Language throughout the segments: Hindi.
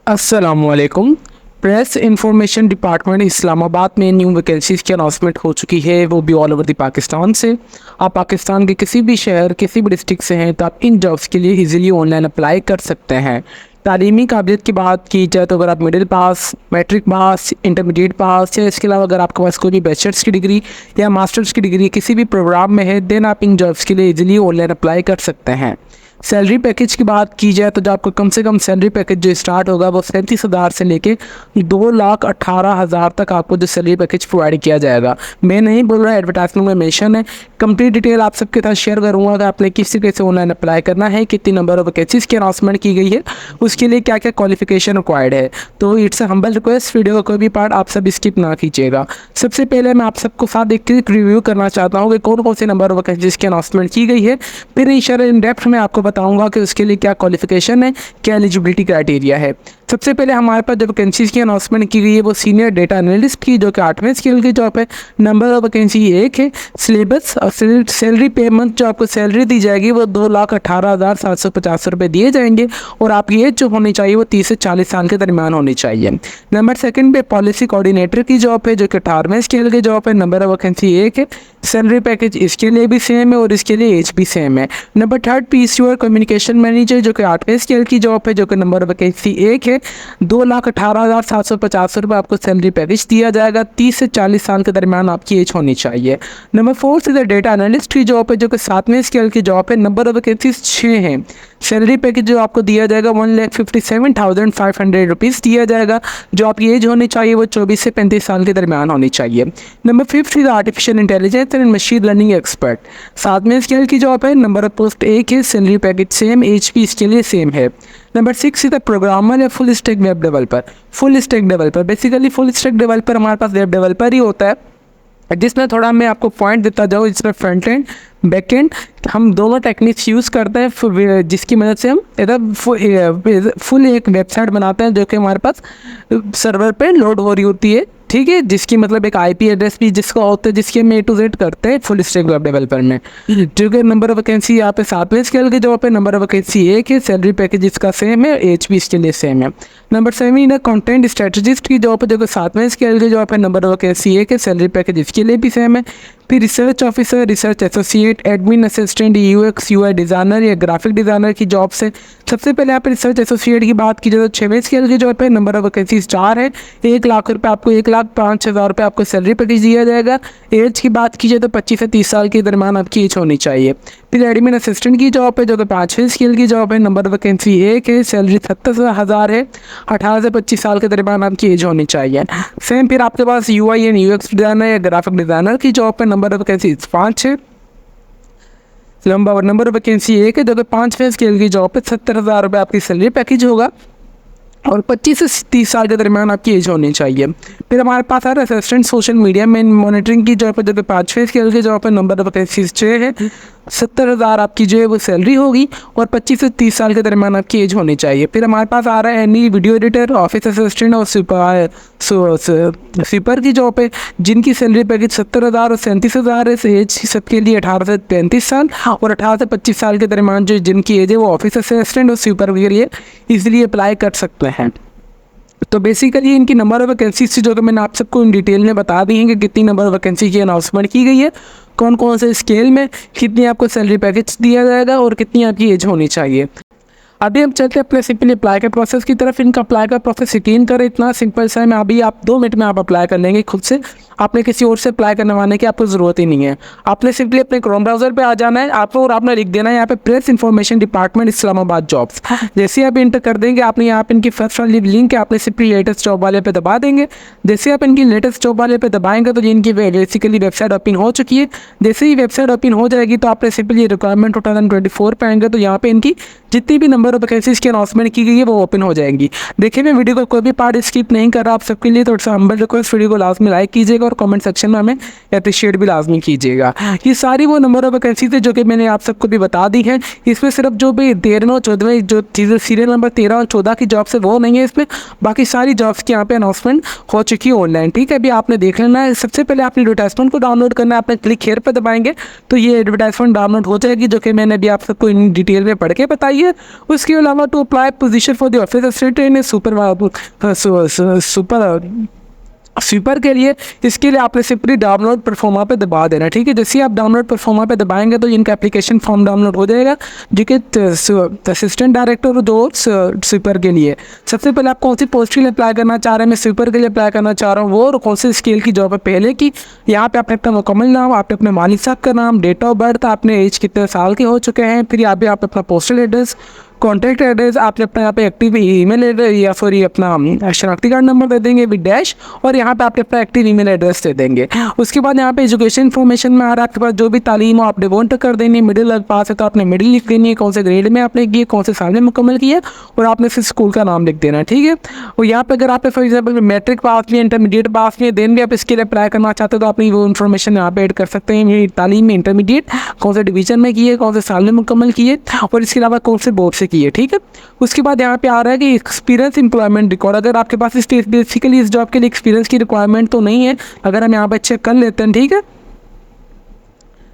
अस्सलामुअलैकुम। प्रेस इंफॉर्मेशन डिपार्टमेंट इस्लामाबाद में न्यू वैकेंसीज़ की अनाउंसमेंट हो चुकी है, वो भी ऑल ओवर द पाकिस्तान से। आप पाकिस्तान के किसी भी शहर, किसी भी डिस्ट्रिक्ट से हैं तो आप इन जॉब्स के लिए इजीली ऑनलाइन अप्लाई कर सकते हैं। तालीमी काबिलियत की बात की जाए तो अगर आप middle pass, matric pass, intermediate pass या इसके अलावा अगर आपके पास कोई भी बैचलर्स की डिग्री या मास्टर्स की डिग्री किसी भी प्रोग्राम में है, देन आप इन जॉब्स के लिए इजीली ऑनलाइन अप्लाई कर सकते हैं। सैलरी पैकेज की बात की जाए तो जो आपको कम से कम सैलरी पैकेज जो स्टार्ट होगा वो 37,000 से लेके 2,18,000 तक आपको जो सैलरी पैकेज प्रोवाइड किया जाएगा। मैं नहीं बोल रहा, एडवर्टाइजमेंट में मेंशन है। कंप्लीट डिटेल आप सबके साथ शेयर करूँगा कि आपने किस तरीके से ऑनलाइन अप्लाई करना है, कितनी नंबर ऑफ वैकेंसीज की अनाउंसमेंट की गई है, उसके लिए क्या क्या क्वालिफिकेशन रिक्वायर्ड है। तो it's a humble request, video का कोई भी पार्ट आप सब स्किप ना कीजिएगा। सबसे पहले मैं आप सबको साथ एक क्विक रिव्यू करना चाहता हूँ कि कौन कौन से नंबर ऑफ वैकेंसीज की अनाउंसमेंट की गई है। फिर इंशाल्लाह इन डेप्थ में आपको बताऊंगा कि उसके लिए क्या क्वालिफिकेशन है, क्या एलिजिबिलिटी क्राइटेरिया है। सबसे पहले हमारे पास जो वैकेंसीज की अनाउंसमेंट की गई है वो सीनियर डेटा एनालिस्ट की, जो कि 8वें स्केल की जॉब है। नंबर ऑफ वैकेंसी एक है। सिलेबस और सैलरी पेमेंट जो आपको सैलरी दी जाएगी वो 2,18,750 रुपये दिए जाएंगे और आपकी एज जो होनी चाहिए वो 30 से 40 साल के दरमियान होनी चाहिए। नंबर सेकंड पे पॉलिसी कोऑर्डिनेटर की जॉब है, जो कि 18वें स्केल की जॉब है। नंबर ऑफ वैकेंसी एक है। सैलरी पैकेज इसके लिए भी सेम है और इसके लिए एज भी सेम है। नंबर थर्ड पीसी और कम्युनिकेशन मैनेजर, जो कि 8वें स्केल की जॉब है, जो कि नंबर ऑफ वैकेंसी एक है। 2,18,750 रुपये आपको सैलरी पैकेज दिया जाएगा। 30 से 40 साल के दरमियान आपकी एज होनी चाहिए। नंबर फोर्थ इधर डेटा एनालिस्ट की जॉब है, जो कि 7वें स्केल की जॉब है। नंबर ऑफ वैकेंसीज 6 हैं। सैलरी पैकेज जो आपको दिया जाएगा 1,57,500 रुपीज़ दिया जाएगा। जो आपकी एज होनी चाहिए वो 24 से 35 साल के दरमियान होनी चाहिए। Number fifth is artificial intelligence and machine learning expert. 7वें स्केल की जॉब है। नंबर ऑफ पोस्ट एक है। सैलरी पैकेज सेम, एज भी इसके लिए सेम है। नंबर 6 इज द प्रोग्रामर या full stack web developer. Full stack developer basically full stack developer हमारे पास वेब डेवलपर ही होता है, जिसमें थोड़ा मैं आपको पॉइंट देता जाऊँ। इसमें फ्रंट एंड बैक एंड हम दोनों टेक्निक्स यूज़ करते हैं, जिसकी मदद से हम इधर फुल एक वेबसाइट बनाते हैं जो कि हमारे पास सर्वर पे लोड हो रही होती है, ठीक है, जिसकी मतलब एक आईपी एड्रेस भी जिसका होता है, जिसके हम A to Z करते हैं फुल स्टैक वेब डेवलपर में। जो कि नंबर ऑफ वैकेंसी यहाँ पे 7वें स्केल की जॉब है। नंबर ऑफ वैकेंसी एक है। सैलरी पैकेज इसका सेम है, एच भी इसके लिए सेम है। नंबर 7 है कंटेंट स्ट्रेटजिस्ट की जॉब है, जो कि 7वें स्केल की जॉब है। नंबर ऑफ वैकेंसी एक है। सैलरी पैकेज इसके लिए भी सेम है। फिर research officer, research associate, admin assistant, UX UI designer या ग्राफिक डिज़ाइनर की जॉब से। सबसे पहले यहाँ पर रिसर्च एसोसिएट की बात की जाए तो 6वें स्केल की जॉब है। नंबर ऑफ वैकेंसीज 4 है। 1 लाख रुपये आपको 1,05,000 रुपये आपको सैलरी पैकेज दिया जाएगा। एज की बात की जाए तो 25 से 30 साल के दरमियान आपकी एज होनी चाहिए। फिर एडमिन असिस्टेंट की जॉब है, जो कि 5वें स्केल की जॉब है। नंबर ऑफ वैकेंसी एक है। सैलरी 70,000 है। 18 से 25 साल के दरमियान आपकी एज होनी चाहिए। सेम फिर आपके पास UI एंड UX डिज़ाइनर या ग्राफिक डिज़ाइनर की जॉब है। नंबर ऑफ वैकेंसी 5 है। नंबर ऑफ वैकेंसी एक है, जो कि 5वें स्केल की जॉब पे 70,000 रुपये आपकी सैलरी पैकेज होगा और 25 से 30 साल के दरमियान आपकी एज होनी चाहिए। फिर हमारे पास है असिस्टेंट सोशल मीडिया में मॉनिटरिंग की जॉब है, जो कि 5वें स्केल की जॉब है। नंबर ऑफ वैकेंसीज 6 है। 70,000 आपकी जो है वो सैलरी होगी और 25 से 30 साल के दरमियान आपकी एज होनी चाहिए। फिर हमारे पास आ रहा है any video editor, office assistant और स्वीपर की जॉब है, जिनकी सैलरी पैकेज 70,000 और 37,000 है। एज सबके लिए 18 से 35 साल और 18 से 25 साल के दरमियान जो जिनकी एज है वो ऑफिस असिस्टेंट और स्वीपर के लिए ईजिली अप्लाई कर सकते हैं। तो बेसिकली इनकी नंबर ऑफ वैकेंसी से जो कि मैंने आप सबको इन डिटेल में बता दी है कि कितनी नंबर ऑफ वैकेंसी की अनाउंसमेंट की गई है, कौन कौन से स्केल में कितनी आपको सैलरी पैकेज दिया जाएगा और कितनी आपकी एज होनी चाहिए। अभी हम चलते हैं अपने सिंपली अप्लाई के प्रोसेस की तरफ। इनका अप्लाई का प्रोसेस यकीन करें इतना सिंपल सा है। मैं अभी आप 2 मिनट में आप अप्लाई कर लेंगे खुद से। आपने किसी और से अप्लाई करवाने की आपको ज़रूरत ही नहीं है। आपने सिंपली अपने क्रोम ब्राउज़र पे आ जाना है आपको और आपने लिख देना है यहाँ पे press information department Islamabad jobs. जैसे ही आप इंटर कर देंगे आपने यहाँ पे इनकी फर्स्ट वाली लिंक है, आपने सिंपली लेटेस्ट जॉब वाले पे दबा देंगे। जैसे आप इनकी लेटेस्ट जॉब वाले पे दबाएंगे तो ये इनकी बेसिकली वेबसाइट ओपन हो चुकी है। जैसे ही वेबसाइट ओपन हो जाएगी तो आपने सिंपली रिक्वायरमेंट 2024 पे आएंगे तो यहाँ पे इनकी जितनी भी नंबर ऑफ वैकेंसीज की अनाउंसमेंट की गई है वो ओपन हो जाएंगी। देखिए मैं वीडियो को कोई भी पार्ट स्किप नहीं कर रहा, आप सबके लिए थोड़ा सा हम्बल रिक्वेस्ट, वीडियो को लास्ट में लाइक कीजिएगा कीजिएगा और कमेंट सेक्शन में हमें अप्रिशिएट भी लाजमी कीजिएगा। ये सारी वो नंबर ऑफ वैकेंसीज है जो कि मैंने आप सबको भी बता दी है। इसमें सिर्फ जो भी 13 और 14 जो चीज़ें सीरियल नंबर 13 और 14 की जॉब्स है वो नहीं है इसमें, बाकी सारी जॉब्स की यहाँ पे अनाउंसमेंट हो चुकी है ऑनलाइन। ठीक है, अभी आपने देख लेना है। सबसे पहले आपने एडवर्टाइजमेंट को डाउनलोड करना है, आपने क्लिक हेयर पर दबाएंगे तो ये एडवर्टाइजमेंट डाउनलोड हो जाएगी, जो कि मैंने अभी आप सबको इन डिटेल में पढ़ के बताई है। उसके अलावा to apply position for the office assistant sweeper के लिए, इसके लिए आपने सिंपली डाउनलोड परफॉर्मा पे दबा देना। ठीक है, जैसे ही आप डाउनलोड परफॉर्मा पे दबाएंगे तो इनका एप्लीकेशन फॉर्म डाउनलोड हो जाएगा, जो कि असिस्टेंट डायरेक्टर दो स्वीपर के लिए। सबसे पहले आप कौन सी पोस्ट के लिए अप्लाई करना चाह रहे हैं, मैं स्वीपर के लिए अप्लाई करना चाह रहा हूँ वो, और कौन सी स्केल की जॉब है पहले की। यहाँ पे आपने अपना मुकम्मल नाम, आपने अपने मालिक साहब का नाम, डेट ऑफ बर्थ, आपने एज कितने साल के हो चुके हैं, फिर यहाँ पे आप अपना पोस्टल एड्रेस, कॉन्टैक्ट एड्रेस, आपने अपना यहाँ पे एक्टिव ईमेल एड्रेस या फिर ये अपना शनाख्ती कार्ड नंबर दे देंगे विद डैश, और यहाँ पे आपने अपना एक्टिव ईमेल एड्रेस दे देंगे। उसके बाद यहाँ पे एजुकेशन इन्फॉर्मेशन में आ रहा है आपके पास जो भी तालीम हो आपने वो एंटर कर देनी है। मिडिल पास है तो आपने मिडिल लिख देनी है, कौन से ग्रेड में आपने किए, कौन से साल में मुकम्मल किया, और आपने फिर स्कूल का नाम लिख देना है। ठीक है, और यहाँ पे अगर आप फॉर एग्जाम्पल मैट्रिक पास भी, इंटरमीडिएट पास भी, देन भी आप इसके लिए अप्लाई करना चाहते हो तो अपनी वो इन्फॉर्मेशन यहाँ पे ऐड कर सकते हैं। मेरी तालीम में इंटरमीडिएट कौन से डिवीजन में किए, कौन से साल में मुकम्मल किए, और इसके अलावा कौन से बोर्ड से किए। ठीक है, उसके बाद यहाँ पे आ रहा है कि एक्सपीरियंस एम्प्लॉयमेंट रिकॉर्ड, अगर आपके पास बेसिकली इस जॉब के लिए एक्सपीरियंस की रिक्वायरमेंट तो नहीं है, अगर हम यहाँ पे चेक कर लेते हैं। ठीक है,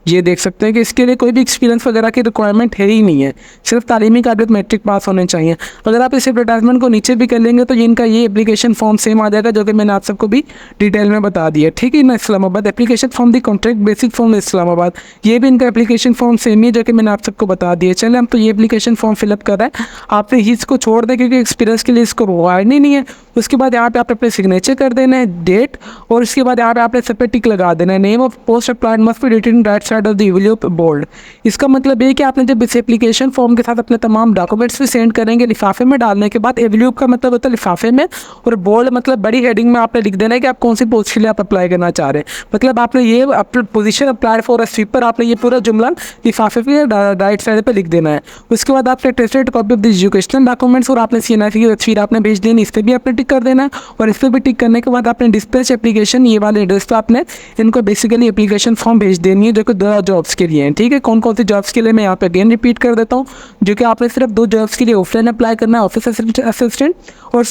ये देख सकते हैं कि इसके लिए कोई भी एक्सपीरियंस वगैरह की रिक्वायरमेंट है ही नहीं है, सिर्फ तालीमी काबिलियत मैट्रिक पास होने चाहिए। अगर आप इस एडवर्टाइजमेंट को नीचे भी कर लेंगे तो इनका ये एप्लीकेशन फॉर्म सेम आ जाएगा, जो कि मैंने आप सबको भी डिटेल में बता दिया। ठीक है ना, इस्लामाबाद एप्लीकेशन फॉर्म दी कॉन्ट्रैक्ट बेसिक फॉर्म इस्लामाबाद, ये भी इनका एप्लीकेशन फॉर्म सेम ही है, जो कि मैंने आप सबको बता दिया। चले हम तो ये एप्लीकेशन फॉर्म फिलअप कर रहे हैं, आपने इसको छोड़ दें क्योंकि एक्सपीरियंस के लिए इसको रिक्वायर्ड नहीं है। उसके बाद यहाँ पे आप अपने सिग्नेचर कर देना है, डेट, और उसके बाद यहाँ पे आपने सब पे टिक लगा देना है। Name of post applied must be written right side of the envelope bold. इसका मतलब ये कि आपने जब इस एप्लीकेशन फॉर्म के साथ अपने तमाम डॉक्यूमेंट्स भी सेंड करेंगे लिफाफे में डालने के बाद, एनवेलप का मतलब होता है लिफाफे में, और बोल्ड मतलब बड़ी हेडिंग में आपने लिख देना है कि आप कौन सी पोस्ट के लिए आप अप्लाई करना चाह रहे हैं। मतलब आपने ये position applied for a sweeper, आपने ये पूरा जुमला लिफाफे पे राइट साइड पे लिख देना है। उसके बाद आपने tested copy of the educational documents और आपने CNIC की तस्वीर आपने भेज देनी, इस पर भी आपने टिक कर देना है। और इस पर भी टिक करने के बाद आपने डिस्पैच एप्लीकेशन ये वाले एड्रेस पे आपने इनको बेसिकली एप्लीकेशन फॉर्म भेज देनी है, जो कि 2 जॉब्स के लिए हैं। ठीक है, कौन कौन सी जॉब्स के लिए मैं यहाँ पे अगेन रिपीट कर देता हूँ, जो कि आपने सिर्फ 2 जॉब्स के लिए ऑफलाइन अप्लाई करना है, ऑफिस असिस्टेंट और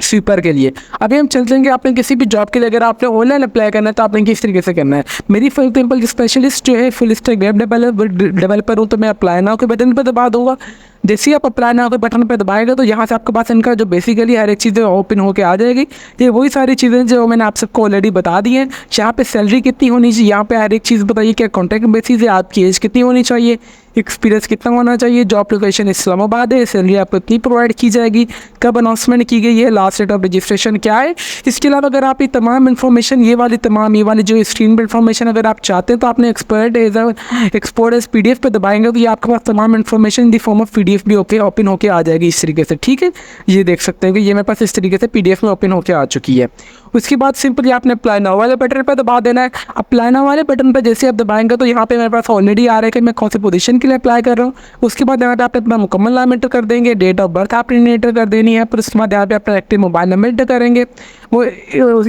स्वीपर के लिए। अभी हम चलते हैं कि आपने किसी भी जॉब के लिए अगर आपने ऑनलाइन अप्लाई करना है तो आपने किस तरीके से करना है। मेरी फॉर एग्जाम्पल स्पेशलिस्ट जो है फुल स्टैक वेब डेवलपर हूँ, तो मैं अप्लाई नाउ के बटन पर दबा दूंगा। जैसे ही आप अप्लाई नाउ के बटन पर दबाएगा तो यहाँ से आपके पास इनका जो बेसिकली हर एक चीज़ें ओपन होकर आ जाएगी। ये वही सारी चीज़ें जो मैंने आप सबको ऑलरेडी बता दी हैं। यहाँ पे सैलरी कितनी होनी चाहिए, यहाँ पे हर एक चीज़ बताइए, क्या कॉन्ट्रैक्ट बेसिस है, आपकी एज कितनी होनी चाहिए, एक्सपीरियंस कितना होना चाहिए, जॉब लोकेशन इस्लामाबाद है, सैलरी आपको कितनी प्रोवाइड की जाएगी, कब अनाउंसमेंट की गई है, लास्ट डेट ऑफ रजिस्ट्रेशन क्या है। इसके अलावा अगर आप ये तमाम इन्फॉर्मेशन ये वाली जो स्क्रीन पर इन्फॉर्मेशन अगर आप चाहते हैं तो आपने एक्सपोर्ट एज PDF पे दबाएंगे तो ये आपके पास तमाम information in the form of PDF भी ओपन होके आ जाएगी इस तरीके से। ठीक है, ये देख सकते हैं कि ये मेरे पास इस तरीके से PDF में ओपन होके आ चुकी है। उसके बाद सिंपली आपने अप्लाई नाउ वाले बटन पर दबा देना है। अप्लाई नाउ वाले बटन पर जैसे आप दबाएंगे तो यहाँ पे मेरे पास ऑलरेडी आ रहा है कि मैं कौन सी पोजीशन के लिए अप्लाई कर रहा हूँ। उसके बाद यहाँ पे आप अपना मुकम्मल नाम एंटर कर देंगे, डेट ऑफ बर्थ आपने एंटर कर देनी है, फिर उसके बाद यहाँ पे अपना एक्टिव मोबाइल नंबर एंटर करेंगे, वो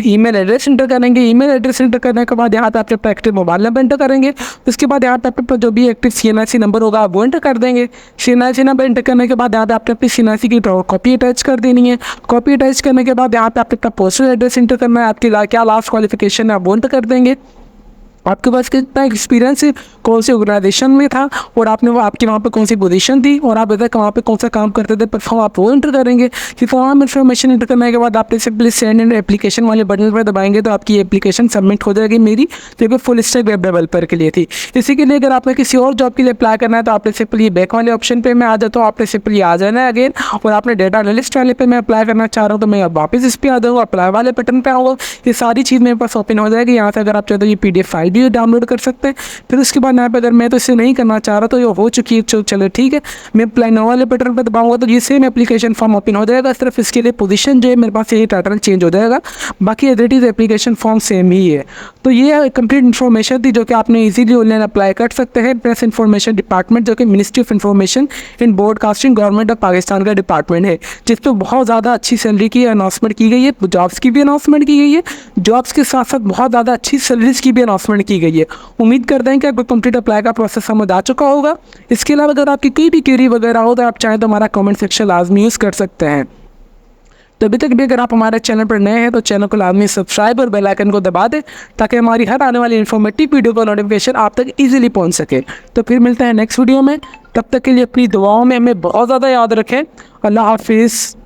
ईमेल एड्रेस एंटर करेंगे। ईमेल एड्रेस एंटर करने के बाद यहाँ पे आप अपना एक्टिव मोबाइल नंबर एंटर करेंगे। उसके बाद यहाँ पे आपका जो भी एक्टिव CNIC नंबर होगा वो एंटर कर देंगे। CNIC नंबर एंटर करने के बाद यहाँ पे आपने अपनी CNIC की कॉपी अटैच कर देनी है। कॉपी अटैच करने के बाद यहाँ पे आपने अपना पोस्टल एड्रेस एंटर करना है, आपकी क्या लास्ट क्वालिफिकेशन है आप वो एंटर कर देंगे, आपके पास कितना एक्सपीरियंस है, कौन से ऑर्गेनाइजेशन में था, और आपने वो आपकी वहाँ पे कौन सी पोजीशन थी, और आप अगर वहाँ पे कौन सा काम करते थे परफॉर्म आप वो एंटर करेंगे। फिर तमाम इन्फॉर्मेशन एंटर करने के बाद आपने सिंपली सेंड एंड एप्लीकेशन वाले बटन पर दबाएंगे तो आपकी एप्लीकेशन सबमिट हो जाएगी मेरी, जो कि फुल स्टैक वेब डेवलपर के लिए थी। इसी के लिए अगर आपने किसी और जॉब के लिए अप्लाई करना है तो आपने सिंपली बैक वाले ऑप्शन पर मैं आ जाता हूँ, आपने सिंपली आ जाना है अगेन, और आपने डेटा एनालिस्ट वाले पे मैं अप्लाई करना चाह रहा हूँ तो मैं वापस इस पर आ जाऊँगा, अप्लाई वाले बटन पर आऊँगा, ये सारी चीज़ मेरे पास ओपन हो जाएगी। यहाँ से अगर आप चाहते हो ये PDF फाइल भी डाउनलोड कर सकते हैं। फिर उसके बाद यहाँ पे अगर मैं तो इसे नहीं करना चाह रहा तो ये हो चुकी है, चलो ठीक है, मैं अप्लाई नाउ वाले बटन पर दबाऊंगा तो ये सेम एप्लीकेशन फॉर्म ओपन हो जाएगा। सिर्फ इसके लिए पोजीशन जो है मेरे पास यही टाइटल चेंज हो जाएगा, बाकी as it is application form same ही है। तो ये कंप्लीट इन्फॉर्मेशन थी जो कि आपने इजीली ऑनलाइन अप्लाई कर सकते हैं। प्रेस इन्फॉर्मेशन डिपार्टमेंट जो कि ministry of information in broadcasting government of Pakistan का डिपार्टमेंट है, जिस पर बहुत ज़्यादा अच्छी सैलरी की अनाउंसमेंट की गई है, जॉब्स की भी अनाउंसमेंट की गई है, जॉब्स के साथ साथ बहुत ज़्यादा अच्छी सैलरीज की भी अनाउंसमेंट की गई है। उम्मीद करते हैं कि आपको कंप्लीट अप्लाई का प्रोसेस समझ आ चुका होगा। इसके अलावा अगर आपकी कोई भी क्वेरी वगैरह हो तो आप चाहें तो हमारा कमेंट सेक्शन लाजमी यूज़ कर सकते हैं। तो अभी तक भी अगर आप हमारे चैनल पर नए हैं तो चैनल को लाजमी सब्सक्राइब और बेल आइकन को दबा दें ताकि हमारी हर आने वाली इन्फॉर्मेटिव वीडियो का नोटिफिकेशन आप तक इजीली पहुंच सके। तो फिर मिलते हैं नेक्स्ट वीडियो में, तब तक के लिए अपनी दुआओं में हमें बहुत ज़्यादा याद रखें। अल्लाह हाफिज़।